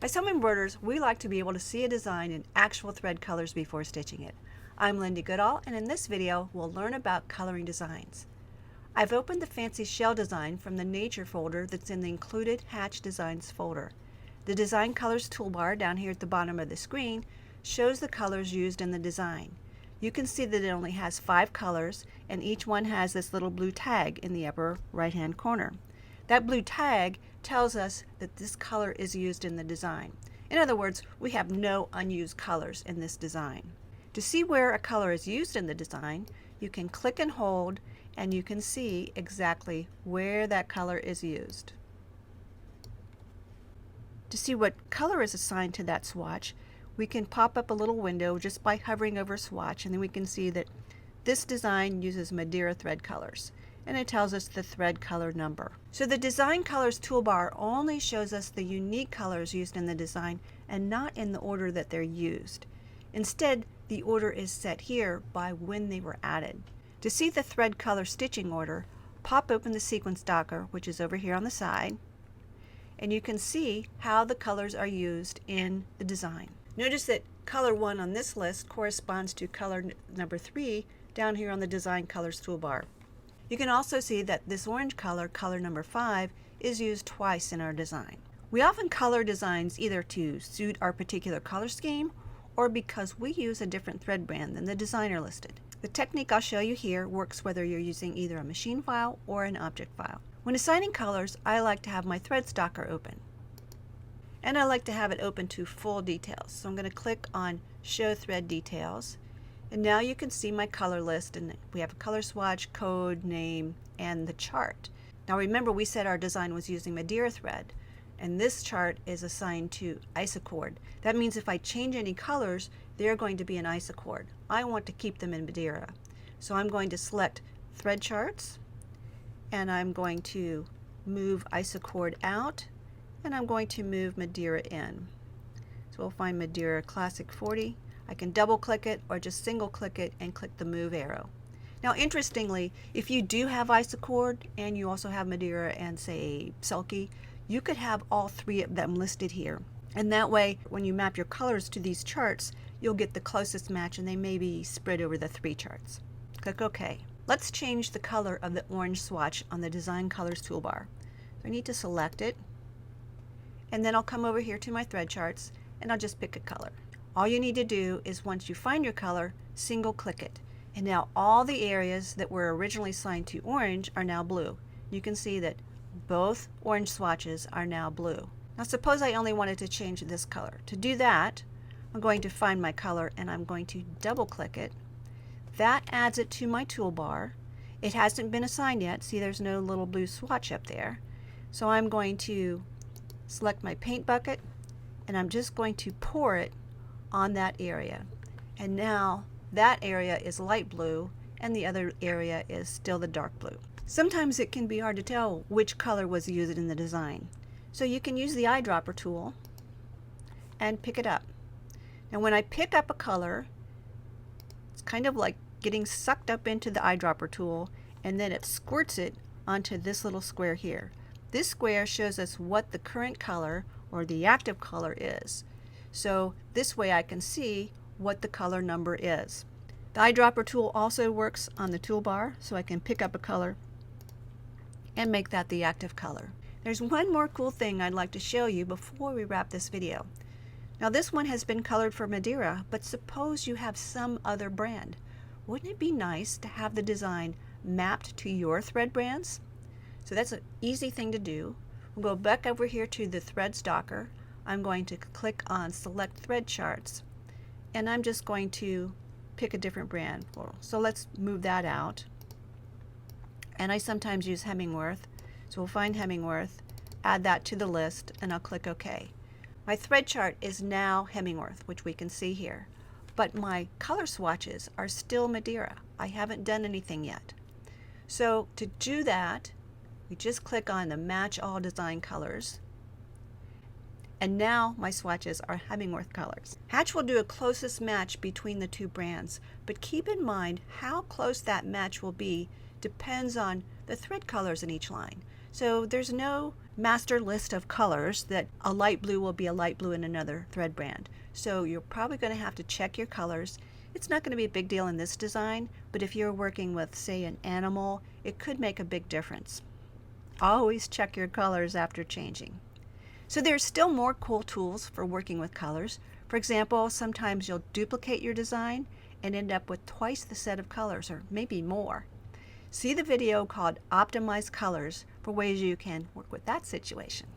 As some embroiders, we like to be able to see a design in actual thread colors before stitching it. I'm Lindy Goodall, and in this video, we'll learn about coloring designs. I've opened the fancy shell design from the Nature folder that's in the included Hatch Designs folder. The Design Colors toolbar down here at the bottom of the screen shows the colors used in the design. You can see that it only has 5 colors, and each one has this little blue tag in the upper right-hand corner. That blue tag tells us that this color is used in the design. In other words, we have no unused colors in this design. To see where a color is used in the design, you can click and hold, and you can see exactly where that color is used. To see what color is assigned to that swatch, we can pop up a little window just by hovering over swatch, and then we can see that this design uses Madeira thread colors, and it tells us the thread color number. So the Design Colors toolbar only shows us the unique colors used in the design and not in the order that they're used. Instead, the order is set here by when they were added. To see the thread color stitching order, pop open the sequence docker, which is over here on the side, and you can see how the colors are used in the design. Notice that color 1 on this list corresponds to color number 3 down here on the Design Colors toolbar. You can also see that this orange color, color number 5, is used twice in our design. We often color designs either to suit our particular color scheme or because we use a different thread brand than the designer listed. The technique I'll show you here works whether you're using either a machine file or an object file. When assigning colors, I like to have my thread stalker open. And I like to have it open to full details. So I'm going to click on Show Thread Details. And now you can see my color list, and we have a color swatch, code, name, and the chart. Now remember, we said our design was using Madeira thread, and this chart is assigned to isochord. That means if I change any colors, they're going to be an isochord. I want to keep them in Madeira. So I'm going to select Thread Charts, and I'm going to move isochord out, and I'm going to move Madeira in. So we'll find Madeira Classic 40. I can double click it or just single click it and click the move arrow. Now interestingly, if you do have isochord and you also have Madeira and say Selkie, you could have all 3 of them listed here. And that way, when you map your colors to these charts, you'll get the closest match, and they may be spread over the 3 charts. Click OK. Let's change the color of the orange swatch on the Design Colors toolbar. So I need to select it, and then I'll come over here to my thread charts and I'll just pick a color. All you need to do is, once you find your color, single click it. And now all the areas that were originally assigned to orange are now blue. You can see that both orange swatches are now blue. Now suppose I only wanted to change this color. To do that, I'm going to find my color and I'm going to double click it. That adds it to my toolbar. It hasn't been assigned yet. See, there's no little blue swatch up there. So I'm going to select my paint bucket, and I'm just going to pour it on that area. And now that area is light blue and the other area is still the dark blue. Sometimes it can be hard to tell which color was used in the design. So you can use the eyedropper tool and pick it up. Now when I pick up a color, it's kind of like getting sucked up into the eyedropper tool, and then it squirts it onto this little square here. This square shows us what the current color or the active color is. So this way I can see what the color number is. The eyedropper tool also works on the toolbar, so I can pick up a color and make that the active color. There's one more cool thing I'd like to show you before we wrap this video. Now this one has been colored for Madeira, but suppose you have some other brand. Wouldn't it be nice to have the design mapped to your thread brands? So that's an easy thing to do. We'll go back over here to the thread stalker. I'm going to click on Select Thread Charts, and I'm just going to pick a different brand. So let's move that out. And I sometimes use Hemingworth, so we'll find Hemingworth, add that to the list, and I'll click OK. My thread chart is now Hemingworth, which we can see here, but my color swatches are still Madeira. I haven't done anything yet. So to do that, we just click on the Match All Design Colors, and now my swatches are Hemingworth colors. Hatch will do a closest match between the 2 brands, but keep in mind how close that match will be depends on the thread colors in each line. So there's no master list of colors that a light blue will be a light blue in another thread brand. So you're probably going to have to check your colors. It's not going to be a big deal in this design, but if you're working with, say, an animal, it could make a big difference. Always check your colors after changing. So there's still more cool tools for working with colors. For example, sometimes you'll duplicate your design and end up with twice the set of colors, or maybe more. See the video called Optimize Colors for ways you can work with that situation.